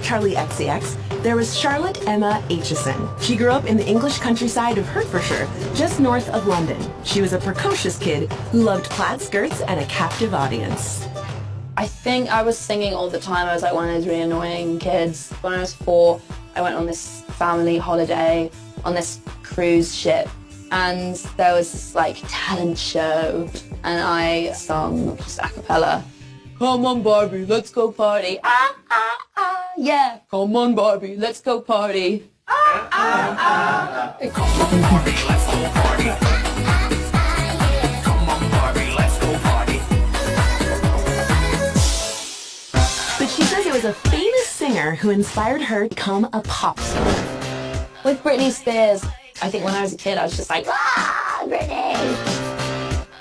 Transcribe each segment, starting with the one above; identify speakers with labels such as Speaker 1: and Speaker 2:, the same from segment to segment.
Speaker 1: Charli XCX, there was Charlotte Emma Aitchison. She grew up in the English countryside of Hertfordshire, just north of London. She was a precocious kid who loved plaid skirts and a captive audience.
Speaker 2: I think I was singing all the time. I was like one of those really annoying kids. When I was 4, I went on this family holiday on this cruise ship, and there was this like talent show, and I sung just a cappella. Come on Barbie, let's go party. Ah, ah, ah, yeah. Come on Barbie, let's go party. Ah, ah, ah. Come on Barbie, let's go party. Come on Barbie, let's go party.
Speaker 1: But she says it was a famous singer who inspired her to become a pop star.
Speaker 2: With Britney Spears, I think when I was a kid, I was just like, ah, Britney.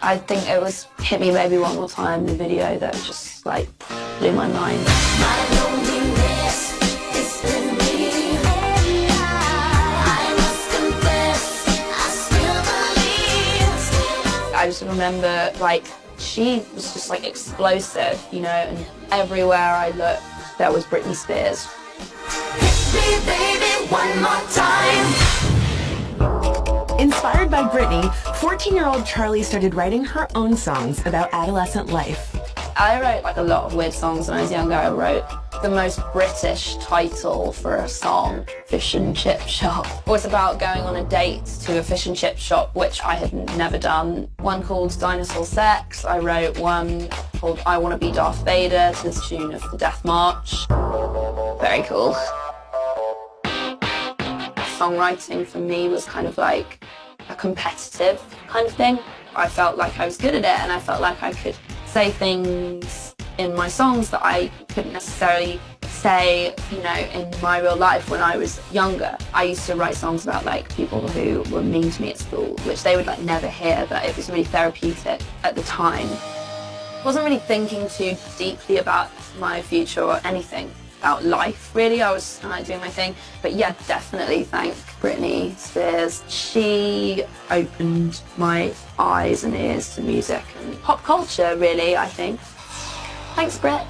Speaker 2: I think it was Hit Me Baby One More Time, the video that just like blew my mind. I just remember like she was just like explosive, you know, and everywhere I looked there was Britney Spears.
Speaker 3: Hit me baby one more time.
Speaker 1: Inspired by Britney, 14-year-old Charli started writing her own songs about adolescent life.
Speaker 2: I wrote like a lot of weird songs when I was younger. I wrote the most British title for a song, Fish and Chip Shop. It was about going on a date to a fish and chip shop, which I had never done. One called Dinosaur Sex. I wrote one called I Want to Be Darth Vader to the tune of the Death March. Very cool. Songwriting for me was kind of like a competitive kind of thing. I felt like I was good at it, and I felt like I could say things in my songs that I couldn't necessarily say, you know, in my real life when I was younger. I used to write songs about like people who were mean to me at school, which they would like never hear, but it was really therapeutic at the time. I wasn't really thinking too deeply about my future or anything about life, really. I was kind of doing my thing. But yeah, definitely thank Britney Spears. She opened my eyes and ears to music and pop culture, really, I think. Thanks, Brit.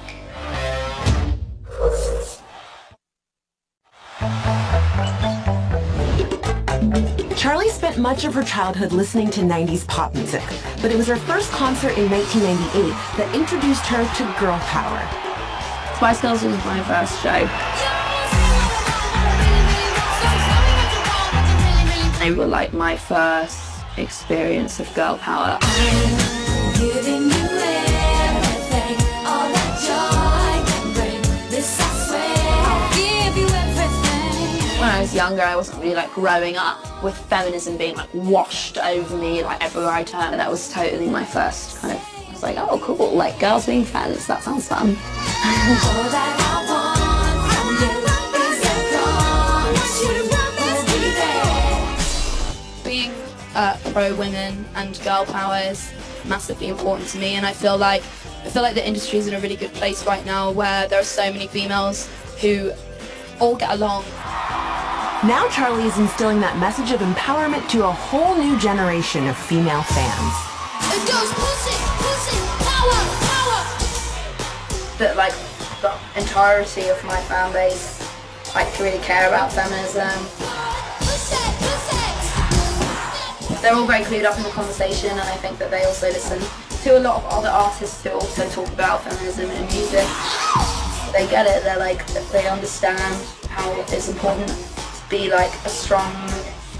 Speaker 1: Charli spent much of her childhood listening to 90s pop music, but it was her first concert in 1998 that introduced her to girl power.
Speaker 2: Spice Girls was my first show. They were like my first experience of girl power.
Speaker 3: I'm giving you everything, all that joy can bring. This I swear, I'll give you everything.
Speaker 2: When I was younger, I wasn't really like growing up with feminism being like washed over me like everywhere I turned. And that was totally my first kind of, I was like, oh cool, like girls being fans, that sounds fun.
Speaker 3: All that I want from you is a call.
Speaker 2: Being pro-women and girl power is massively important to me, and I feel like the industry is in a really good place right now where there are so many females who all get along.
Speaker 1: Now Charli is instilling that message of empowerment to a whole new generation of female fans.
Speaker 3: It goes pussy, pussy, power, power.
Speaker 2: That like the entirety of my fan base like really care about feminism.
Speaker 3: Pussy, pussy.
Speaker 2: They're all very clued up in the conversation, and I think that they also listen to a lot of other artists who also talk about feminism in music. They get it, they're like, they understand how it's important to be like a strong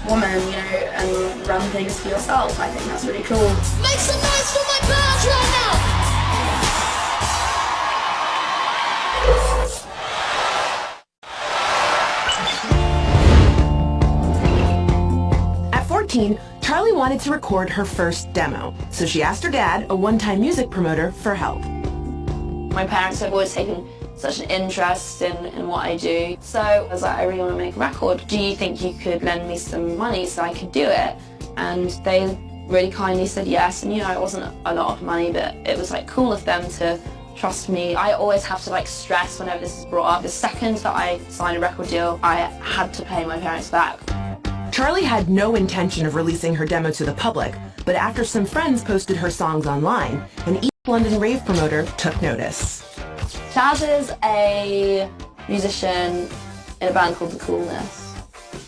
Speaker 2: woman, you know, and run things for yourself. I think that's really cool.
Speaker 3: Make some noise for my birds right now.
Speaker 1: At 14, Charli wanted to record her first demo, so she asked her dad, a one-time music promoter, for help.
Speaker 2: My parents have always taken such an interest in what I do, so I was like, I really want to make a record. Do you think you could lend me some money so I could do it? And they really kindly said yes, and you know, it wasn't a lot of money, but it was like cool of them to trust me. I always have to like stress whenever this is brought up. The second that I signed a record deal, I had to pay my parents back.
Speaker 1: Charli had no intention of releasing her demo to the public, but after some friends posted her songs online, an East London rave promoter took notice.
Speaker 2: Chaz is a musician in a band called The Coolness.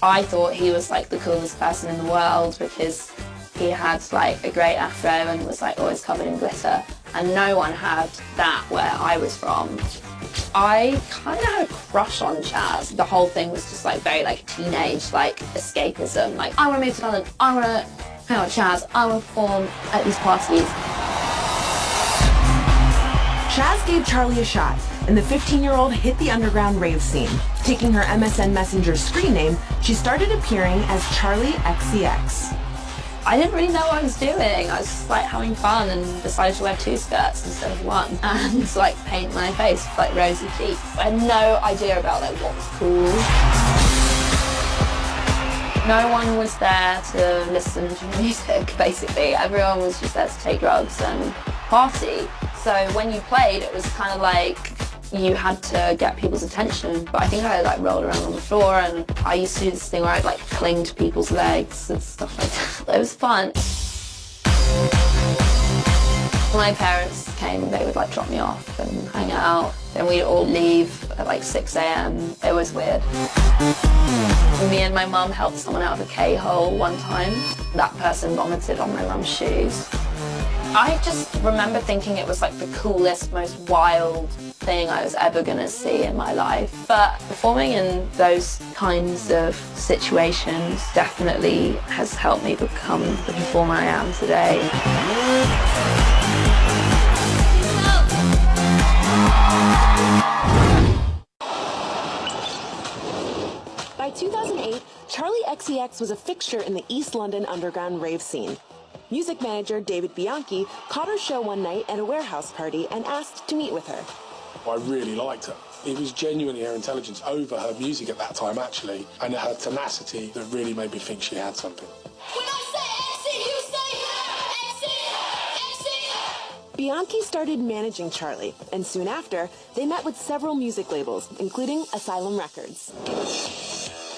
Speaker 2: I thought he was like the coolest person in the world because he had like a great afro and was like always covered in glitter, and no one had that where I was from. I kind of had a crush on Chaz. The whole thing was just like very like teenage, like escapism. Like, I want to move to London, I want to hang out with Chaz, I want to perform at these parties.
Speaker 1: Chaz gave Charli a shot, and the 15-year-old hit the underground rave scene. Taking her MSN Messenger screen name, she started appearing as Charli XCX.
Speaker 2: I didn't really know what I was doing. I was just like having fun and decided to wear 2 skirts instead of 1 and like paint my face with like rosy cheeks. I had no idea about like what was cool. No one was there to listen to music, basically. Everyone was just there to take drugs and party. So when you played, it was kind of like you had to get people's attention. But I think I like rolled around on the floor, and I used to do this thing where I'd like cling to people's legs and stuff like that. It was fun. When my parents came, they would like drop me off and hang out. Then we'd all leave at like 6 a.m. It was weird. Me and my mum helped someone out of a K-hole one time. That person vomited on my mum's shoes. I just remember thinking it was like the coolest, most wild thing I was ever gonna see in my life. But performing in those kinds of situations definitely has helped me become the performer I am today.
Speaker 1: By 2008, Charli XCX was a fixture in the East London underground rave scene. Music manager David Bianchi caught her show one night at a warehouse party and asked to meet with her.
Speaker 4: I really liked her. It was genuinely her intelligence over her music at that time, actually, and her tenacity that really made me think she had something.
Speaker 3: When I say exit, you say exit.
Speaker 1: Bianchi started managing Charli, and soon after, they met with several music labels, including Asylum Records.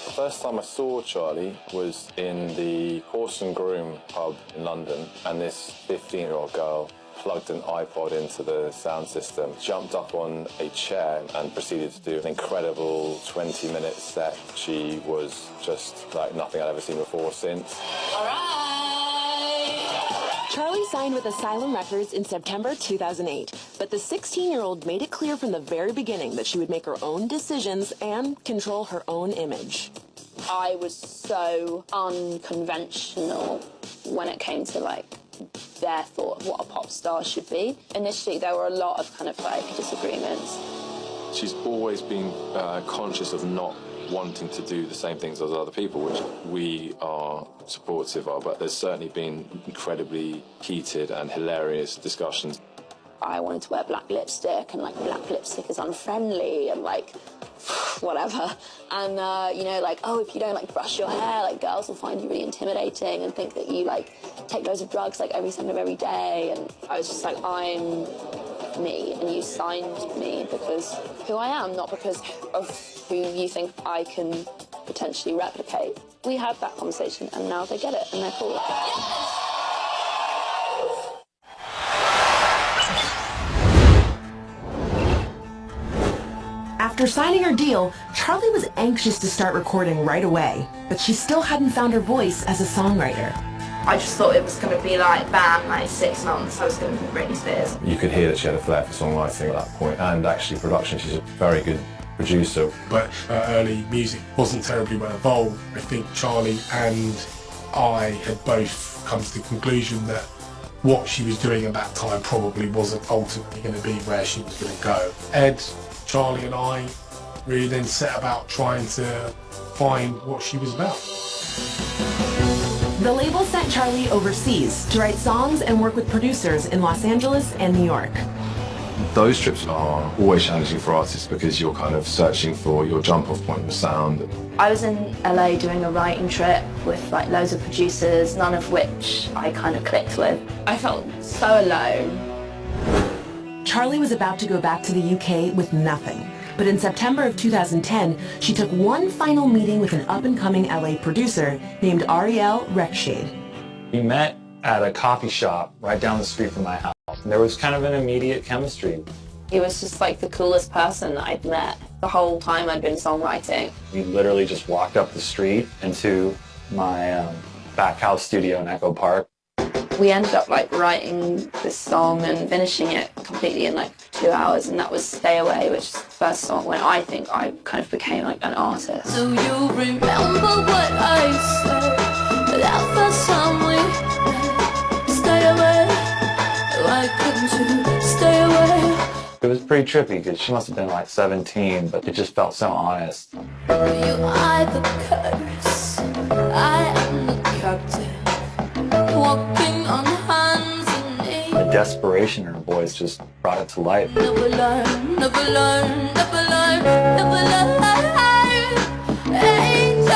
Speaker 5: The first time I saw Charli was in the Horse and Groom pub in London, and this 15-year-old girl plugged an iPod into the sound system, jumped up on a chair and proceeded to do an incredible 20-minute set. She was just like nothing I'd ever seen before or since.
Speaker 3: All right.
Speaker 1: Charli signed with Asylum Records in September 2008, but the 16-year-old made it clear from the very beginning that she would make her own decisions and control her own image.
Speaker 2: I was so unconventional when it came to like their thought of what a pop star should be. Initially, there were a lot of kind of like disagreements.
Speaker 5: She's always been conscious of not wanting to do the same things as other people, which we are supportive of, but there's certainly been incredibly heated and hilarious discussions.
Speaker 2: I wanted to wear black lipstick, and like black lipstick is unfriendly and like whatever. And you know, like, oh, if you don't like brush your hair, like girls will find you really intimidating and think that you like take loads of drugs like every second of every day. And I was just like, I'm me, and you signed me because who I am, not because of who you think I can potentially replicate. We had that conversation, and now they get it, and they're cool.
Speaker 1: After signing her deal, Charli was anxious to start recording right away, but she still hadn't found her voice as a songwriter.
Speaker 2: I just thought it was going to be like, bam, like 6 months, I was going to be Britney Spears.
Speaker 5: You could hear that she had a flair for songwriting at that point, and actually production. She's a very good producer.
Speaker 4: But her early music wasn't terribly well evolved. I think Charli and I had both come to the conclusion that what she was doing at that time probably wasn't ultimately going to be where she was going to go. Ed, Charli and I really then set about trying to find what she was about.
Speaker 1: The label sent Charli overseas to write songs and work with producers in Los Angeles and New York.
Speaker 5: Those trips are always challenging for artists because you're kind of searching for your jump-off point, your sound.
Speaker 2: I was in LA doing a writing trip with like loads of producers, none of which I kind of clicked with. I felt so alone.
Speaker 1: Charli was about to go back to the UK with nothing. But in September of 2010, she took one final meeting with an up-and-coming LA producer named Ariel Rekshade.
Speaker 6: We met at a coffee shop right down the street from my house. There was kind of an immediate chemistry.
Speaker 2: He was just like the coolest person that I'd met the whole time I'd been songwriting.
Speaker 6: We literally just walked up the street into my back house studio in Echo Park.
Speaker 2: We ended up like writing this song and finishing it completely in like 2 hours, and that was Stay Away, which is the first song when I think I kind of became like an artist.
Speaker 3: Do you remember what I said that first time we met? Stay away. Why couldn't you stay away?
Speaker 6: It was pretty trippy because she must have been like 17, but it just felt so honest.
Speaker 3: You are the curse, I am the captive, walking on hands and knees.
Speaker 6: The desperation in her voice just brought it to life.
Speaker 3: Never learn, never learn, never learn, never learn. Angel,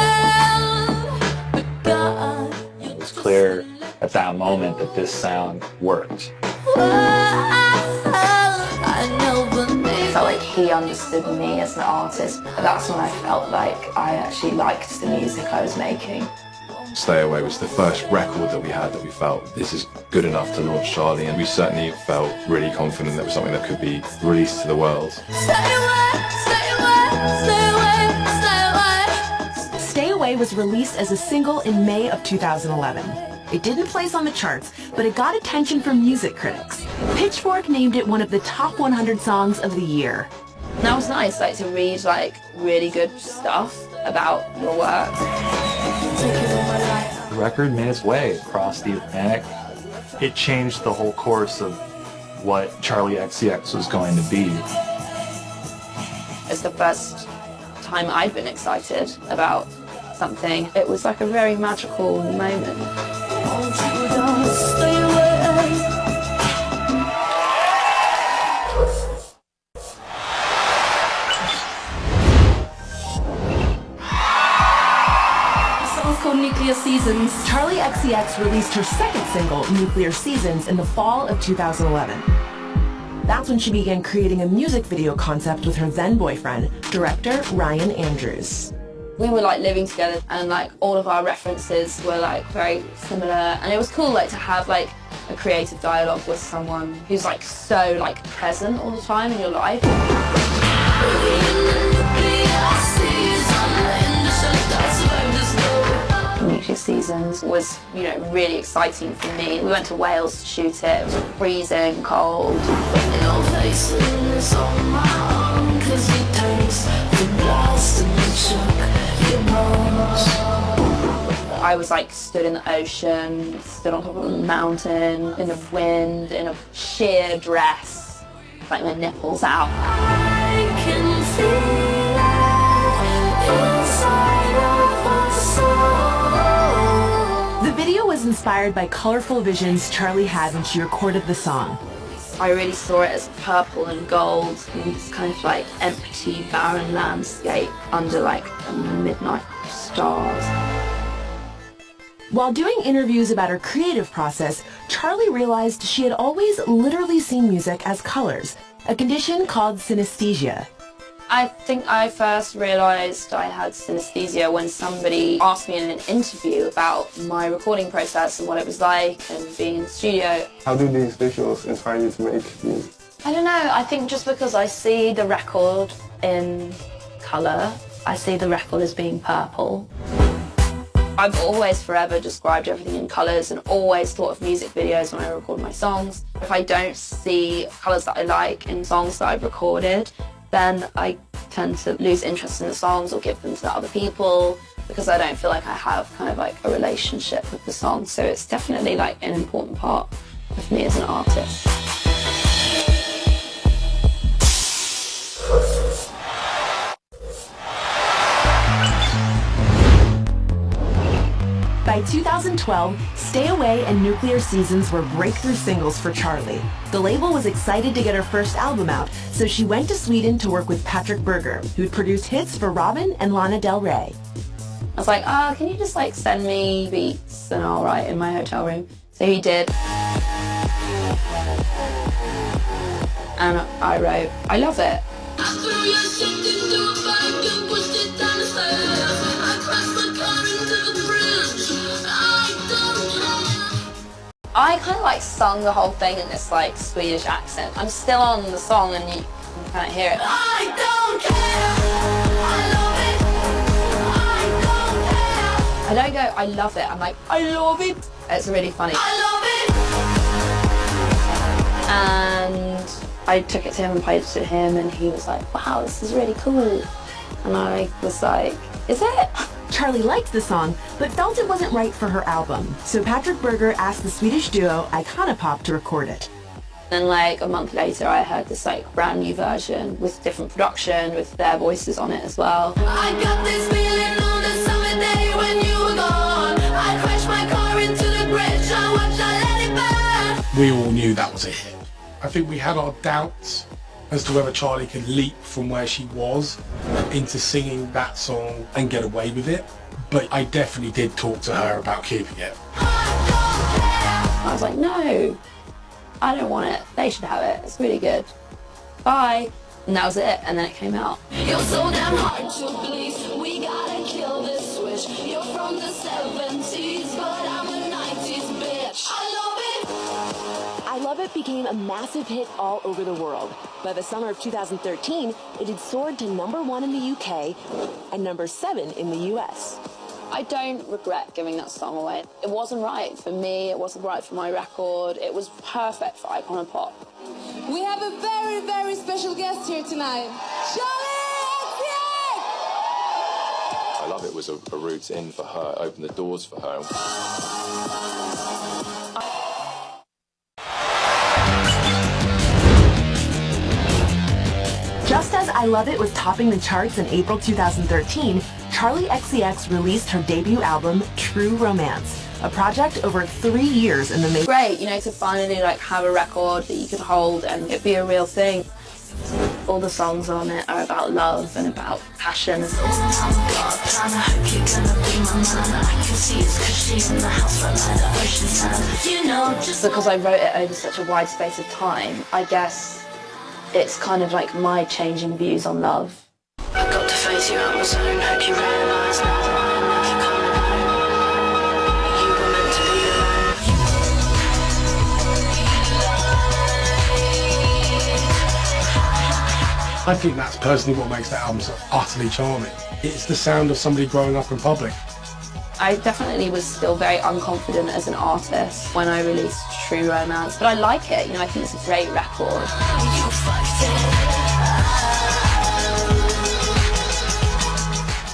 Speaker 3: but God,
Speaker 6: It was clear at that moment that this sound worked.
Speaker 2: I felt like he understood me as an artist. That's when I felt like I actually liked the music I was making.
Speaker 5: Stay Away was the first record that we had that we felt this is good enough to launch Charli, and we certainly felt really confident that it was something that could be released to the world.
Speaker 3: Stay away, stay away, stay away, stay away.
Speaker 1: Stay Away was released as a single in May of 2011. It didn't place on the charts, but it got attention from music critics. Pitchfork named it one of the top 100 songs of the year.
Speaker 2: And that was nice, like to read like really good stuff about your work.
Speaker 6: The record made its way across the Atlantic. It changed the whole course of what Charli XCX was going to be.
Speaker 2: It's the first time I'd been excited about something. It was like a very magical moment.
Speaker 3: Stay away.
Speaker 1: The song's called Nuclear Seasons. Charli XCX released her second single, Nuclear Seasons, in the fall of 2011. That's when she began creating a music video concept with her then boyfriend, director Ryan Andrews.
Speaker 2: We were like living together, and like all of our references were like very similar, and it was cool like to have like a creative dialogue with someone who's like so like present all the time in your life. Nuclear Seasons was, you know, really exciting for me. We went to Wales to shoot it. It was freezing cold. I was like stood in the ocean, stood on top of a mountain, in the wind, in a sheer dress, like my nipples out.
Speaker 3: I can feel it inside of my soul.
Speaker 1: The video was inspired by colorful visions Charli had when she recorded the song.
Speaker 2: I really saw it as purple and gold in this kind of like empty, barren landscape under like the midnight stars.
Speaker 1: While doing interviews about her creative process, Charli realized she had always literally seen music as colors, a condition called synesthesia.
Speaker 2: I think I first realised I had synesthesia when somebody asked me in an interview about my recording process and what it was like and being in the studio.
Speaker 7: How do these visuals inspire you to make music?
Speaker 2: I don't know, I think just because I see the record in colour, I see the record as being purple. I've always forever described everything in colours and always thought of music videos when I record my songs. If I don't see colours that I like in songs that I've recorded, then I tend to lose interest in the songs or give them to other people because I don't feel like I have kind of like a relationship with the song. So it's definitely like an important part of me as an artist.
Speaker 1: By 2012, Stay Away and Nuclear Seasons were breakthrough singles for Charli. The label was excited to get her first album out, so she went to Sweden to work with Patrick Berger, who'd produced hits for Robin and Lana Del Rey.
Speaker 2: I was like, can you just like send me beats and I'll write in my hotel room? So he did. And I wrote, I love it. I kind of like sung the whole thing in this like Swedish accent. I'm still on the song and you can kind of hear it.
Speaker 3: I don't care. I love it. I don't care.
Speaker 2: I don't go, I love it. I'm like, I love it. It's really funny.
Speaker 3: I love it.
Speaker 2: And I took it to him and played it to him and he was like, wow, this is really cool. And I was like, is it?
Speaker 1: Charli liked the song, but felt it wasn't right for her album. So Patrick Berger asked the Swedish duo Iconopop to record it.
Speaker 2: Then like a month later, I heard this like brand new version with different production, with their voices on it as well.
Speaker 3: I got this feeling on the summer day when you were gone. I crashed my car into the bridge. I watched, I let it burn.
Speaker 4: We all knew that was a hit. I think we had our doubts as to whether Charli could leap from where she was into singing that song and get away with it. But I definitely did talk to her about keeping it.
Speaker 2: I was like, no, I don't want it. They should have it. It's really good. Bye. And that was it. And then it came out.
Speaker 3: You're so damn hard to please. We gotta kill this switch. You're from the 70s, but I'm a 90s bitch. I love it.
Speaker 1: I Love It became a massive hit all over the world. By the summer of 2013, it had soared to #1 in the UK and #7 in the US.
Speaker 2: I don't regret giving that song away. It wasn't right for me. It wasn't right for my record. It was perfect for Iconopop.
Speaker 8: We have a very, very special guest here tonight. Charli XCX!
Speaker 5: I Love It was a route in for her, opened the doors for her.
Speaker 1: Just as I Love It was topping the charts in April 2013, Charli XCX released her debut album, True Romance, a project over 3 years in the making.
Speaker 2: Great, you know, to finally like have a record that you could hold and it be a real thing. All the songs on it are about love and about passion. Because I wrote it over such a wide space of time, I guess it's kind of like my changing views on love.
Speaker 3: I got to face you out my zone. Hope you realise now that I am never coming home. You were meant to be
Speaker 4: I think that's personally what makes that album so utterly charming. It's the sound of somebody growing up in public.
Speaker 2: I definitely was still very unconfident as an artist when I released True Romance, but I like it, you know, I think it's a great record.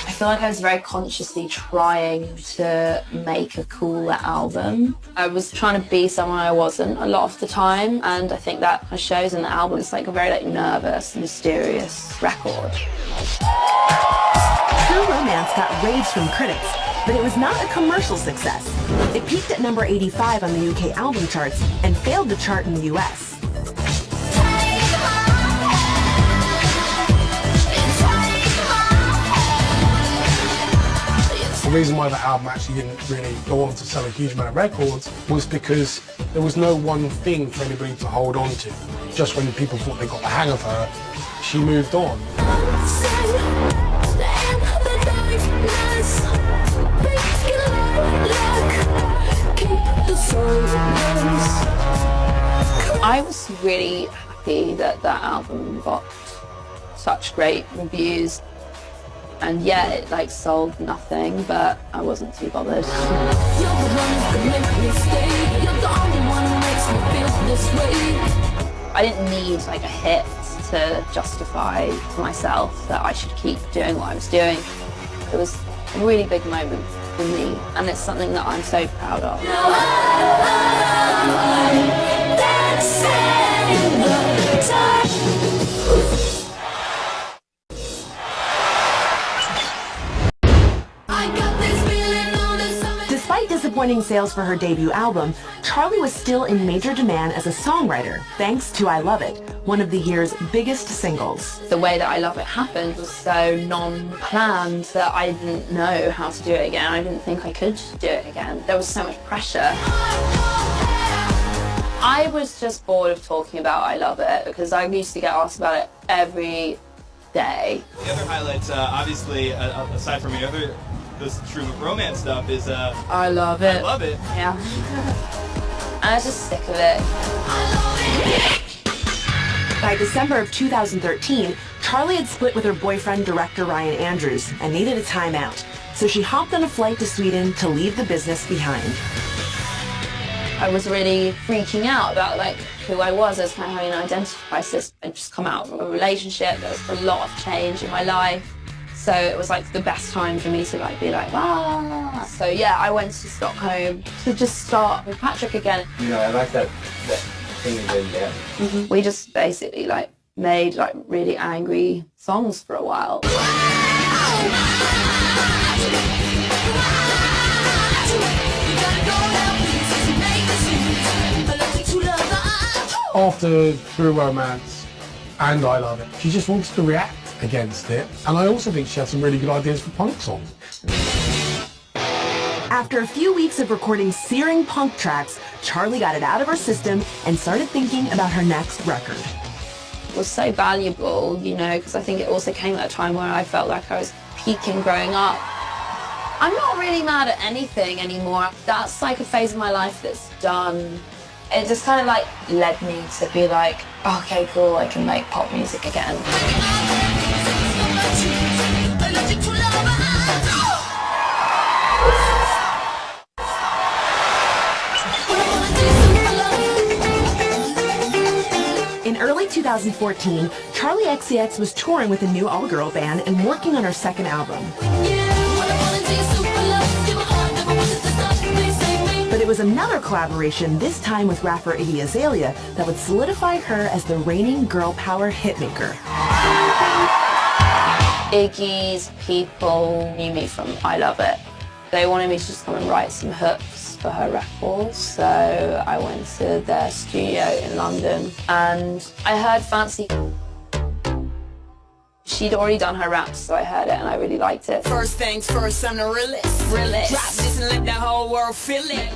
Speaker 2: I feel like I was very consciously trying to make a cooler album. I was trying to be someone I wasn't a lot of the time, and I think that shows in the album. It's like a very like nervous, mysterious record.
Speaker 1: True Romance got raves from critics, but it was not a commercial success. It peaked at number 85 on the UK album charts and failed to chart in the US.
Speaker 4: The reason why the album actually didn't really go on to sell a huge amount of records was because there was no one thing for anybody to hold on to. Just when people thought they got the hang of her, she moved on.
Speaker 2: I was really happy that that album got such great reviews. And yeah, it like sold nothing, but I wasn't too bothered. I didn't need like a hit to justify to myself that I should keep doing what I was doing. It was a really big moment for me, and it's something that I'm so proud of.
Speaker 1: Despite disappointing sales for her debut album, Charli was still in major demand as a songwriter, thanks to I Love It, one of the year's biggest singles.
Speaker 2: The way that I Love It happened was so non-planned that I didn't know how to do it again. I didn't think I could do it again. There was so much pressure. I was just bored of talking about I Love It because I used to get asked about it every day.
Speaker 9: The other highlights, obviously, aside from this True Romance stuff, is
Speaker 2: I Love It.
Speaker 9: I Love It.
Speaker 2: Yeah. And I was just sick of it.
Speaker 1: By December of 2013, Charli had split with her boyfriend, director Ryan Andrews, and needed a timeout. So she hopped on a flight to Sweden to leave the business behind.
Speaker 2: I was really freaking out about like who I was. I was kind of having an identity crisis. I'd just come out of a relationship. There was a lot of change in my life. So it was like the best time for me to like be like, ah. So yeah, I went to Stockholm to just start with Patrick again.
Speaker 10: You know, I like that thing you did, yeah.
Speaker 2: We just basically like made like really angry songs for a while.
Speaker 4: After True Romance and I Love It, she just wanted to react against it. And I also think she had some really good ideas for punk songs.
Speaker 1: After a few weeks of recording searing punk tracks, Charli got it out of her system and started thinking about her next record.
Speaker 2: It was so valuable, you know, because I think it also came at a time where I felt like I was peaking growing up. I'm not really mad at anything anymore. That's like a phase of my life that's done. It just kind of like led me to be like, okay, cool, I can make pop music again.
Speaker 1: In early 2014, Charli XCX was touring with a new all-girl band and working on her second album. But it was another collaboration, this time with rapper Iggy Azalea, that would solidify her as the reigning girl power hitmaker.
Speaker 2: Iggy's people knew me from I Love It. They wanted me to just come and write some hooks for her records, so I went to their studio in London and I heard Fancy. She'd already done her raps, so I heard it and I really liked it.
Speaker 11: First things first, I'm the realest. Drop this and let the whole world feel it.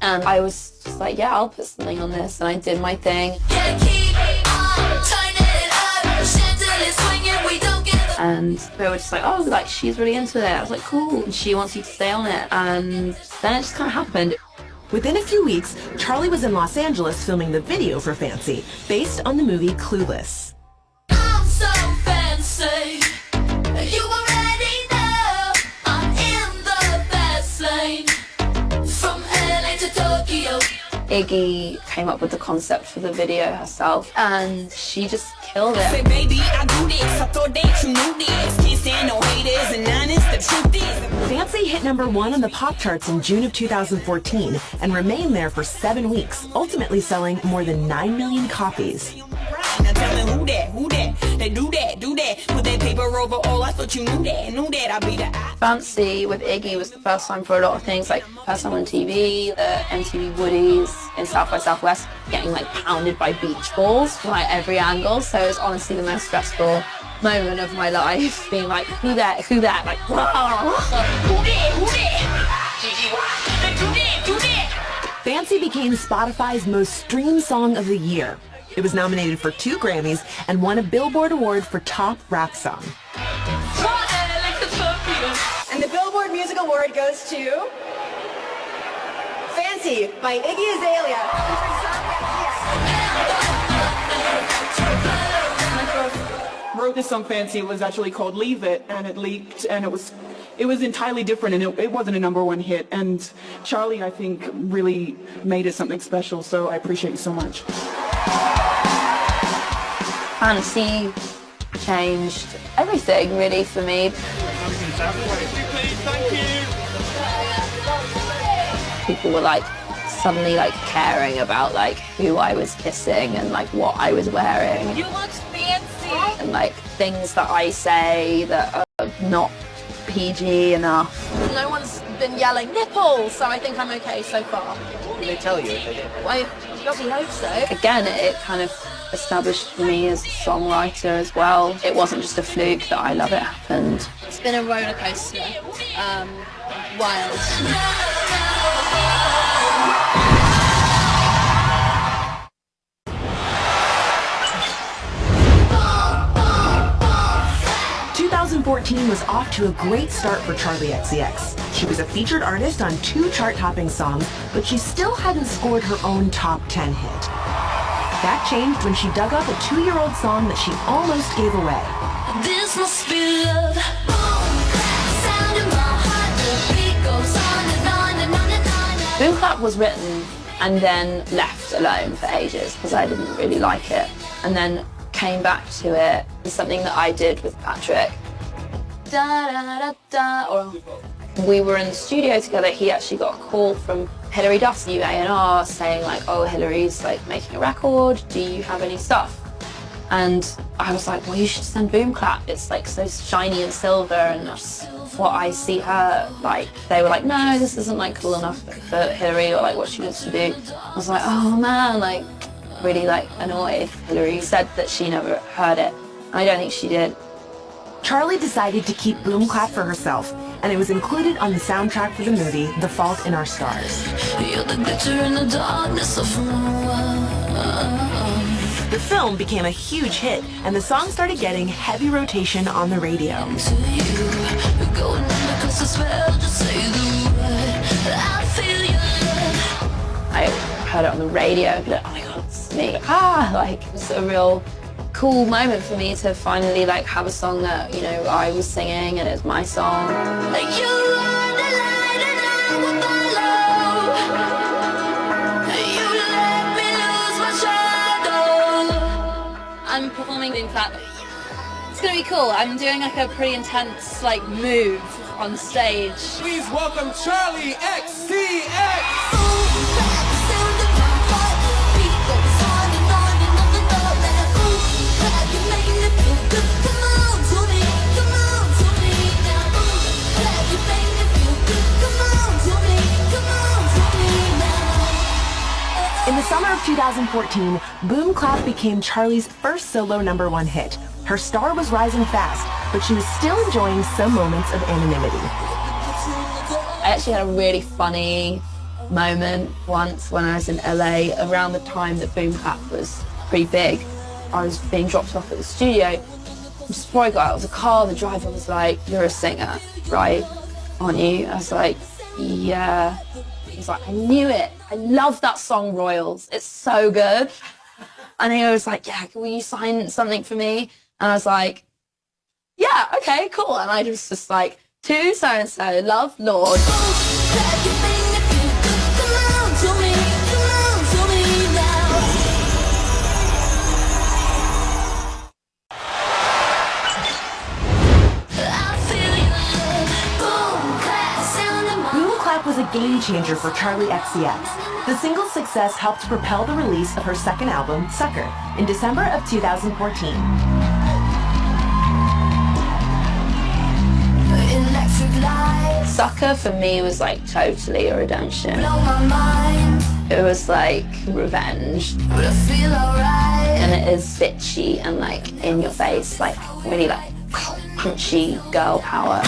Speaker 2: And I was just like, yeah, I'll put something on this, and I did my thing. And they were just like, oh, like, she's really into it. I was like, cool, and she wants you to stay on it. And then it just kind of happened.
Speaker 1: Within a few weeks, Charli was in Los Angeles filming the video for Fancy, based on the movie Clueless.
Speaker 3: I'm so fancy. You already know I'm in the best lane. From LA to Tokyo.
Speaker 2: Iggy came up with the concept for the video herself, and she just killed it.
Speaker 11: Say, baby, I do this. I thought that you knew this. Can't stand no haters, and honest, the truth is.
Speaker 1: Fancy hit #1 on the pop charts in June of 2014 and remained there for 7 weeks, ultimately selling more than 9 million copies.
Speaker 11: Now tell me who that? They do that. Put that paper over all. I thought you knew that. I be the eye.
Speaker 2: Fancy with Iggy was the first time for a lot of things, like first time on TV, the MTV Woodies in South by Southwest, getting like pounded by beach balls from like every angle. So it was honestly the most stressful moment of my life, being like, who that? Like,
Speaker 11: Who that?
Speaker 1: Fancy became Spotify's most streamed song of the year. It was nominated for 2 Grammys and won a Billboard Award for Top Rap Song.
Speaker 12: And the Billboard Music Award goes to Fancy by Iggy Azalea.
Speaker 13: When I first wrote this song Fancy, it was actually called Leave It, and it leaked, and it was entirely different, and it wasn't a #1 hit. And Charli, I think, really made it something special, so I appreciate you so much.
Speaker 2: Fancy changed everything really for me. People were like suddenly like caring about like who I was kissing and like what I was wearing.
Speaker 3: You look fancy.
Speaker 2: And like things that I say that are not PG enough.
Speaker 14: No one's been yelling nipples, so I think I'm okay so far.
Speaker 10: Did they tell you if they did?
Speaker 14: I bloody hope so.
Speaker 2: Again, it kind of established me as a songwriter as well. It wasn't just a fluke that I Love It happened.
Speaker 14: It's been a roller coaster. Wild.
Speaker 1: 2014 was off to a great start for Charli XCX. She was a featured artist on 2 chart-topping songs, but she still hadn't scored her own top 10 hit. That changed when she dug up a 2-year-old song that she almost gave away.
Speaker 3: This must be love. Sound in my heart, the beat goes on and on and on and on.
Speaker 2: Boom Clap was written and then left alone for ages because I didn't really like it, and then came back to it. It's something that I did with Patrick. Da, da, da, da, or we were in the studio together. He actually got a call from Hilary Duff's new A&R saying like, oh, Hilary's like making a record, do you have any stuff? And I was like, well, you should send Boom Clap. It's like so shiny and silver, and that's what I see her like. They were like, no, this isn't like cool enough for Hilary or like what she wants to do. I was like, oh man, like really like annoyed. Hilary said that she never heard it. I don't think she did.
Speaker 1: Charli decided to keep Boom Clap for herself, and it was included on the soundtrack for the movie The Fault in Our Stars.
Speaker 3: You're the glitter in the darkness of
Speaker 1: The film became a huge hit, and the song started getting heavy rotation on the radio.
Speaker 2: I heard it on the radio, and like, oh my god, it's me. Like it was a real cool moment for me to finally like have a song that, you know, I was singing and it's my song.
Speaker 15: I'm performing Boom Clap. It's gonna be cool. I'm doing like a pretty intense like move on stage.
Speaker 16: Please welcome Charli XCX!
Speaker 1: In the summer of 2014, Boom Clap became Charli's first solo #1 hit. Her star was rising fast, but she was still enjoying some moments of anonymity.
Speaker 2: I actually had a really funny moment once when I was in LA around the time that Boom Clap was pretty big. I was being dropped off at the studio. Just before I got out of the car, the driver was like, "You're a singer, right? Aren't you?" I was like, "Yeah." He was like, "I knew it. I love that song, Royals. It's so good." And he was like, "Yeah, will you sign something for me?" And I was like, "Yeah, okay, cool." And I was just like, "To so-and-so, love, Lord."
Speaker 1: Was a game changer for Charli XCX. The single's success helped propel the release of her second album, Sucker, in December of 2014.
Speaker 2: Sucker for me was like totally a redemption. It was like revenge. And it is bitchy and like in your face, like really like punchy girl power.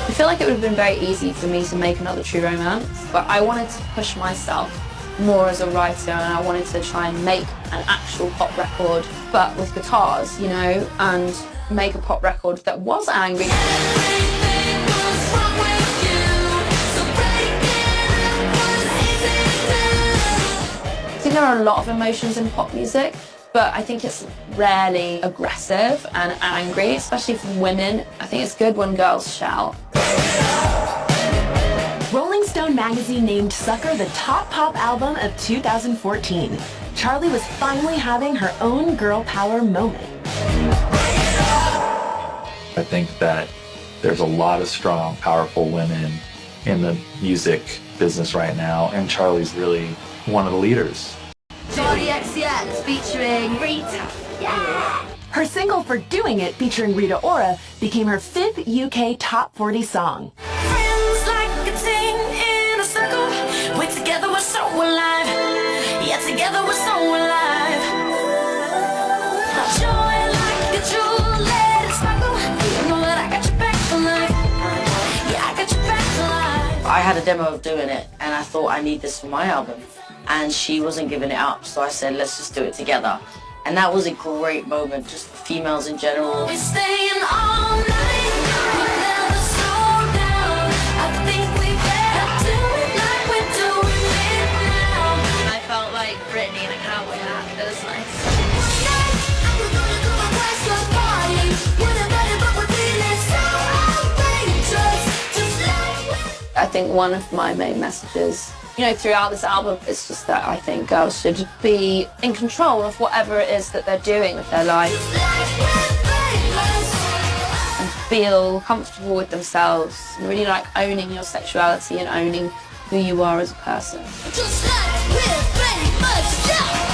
Speaker 2: I feel like it would have been very easy for me to make another True Romance, but I wanted to push myself more as a writer, and I wanted to try and make an actual pop record, but with guitars, you know, and make a pop record that was angry. I think there are a lot of emotions in pop music, but I think it's rarely aggressive and angry, especially from women. I think it's good when girls shout.
Speaker 1: Rolling Stone magazine named Sucker the top pop album of 2014. Charli was finally having her own girl power moment.
Speaker 6: I think that there's a lot of strong, powerful women in the music business right now, and Charli's really one of the leaders.
Speaker 3: Charli XCX featuring Rita. Yeah!
Speaker 1: Her single For Doing It, featuring Rita Ora, became her 5th UK Top 40 song.
Speaker 3: Friends like a ting in a circle. We're together, we're so alive. Yeah, together we're so alive. Joy like a jewel, let it sparkle. You know that I got your back for life. Yeah, I got your back for life.
Speaker 17: I had a demo of Doing It, and I thought I need this for my album. And she wasn't giving it up, so I said, let's just do it together. And that was a great moment, just for females in general.
Speaker 3: We're staying all night, we never slow down. I think we better do it like we're doing it now.
Speaker 15: I felt like Britney in a cowboy hat. It was nice.
Speaker 2: I think one of my main messages, you know, throughout this album is just that I think girls should be in control of whatever it is that they're doing with their life and feel comfortable with themselves and really like owning your sexuality and owning who you are as a person.
Speaker 3: Just like we're famous, yeah.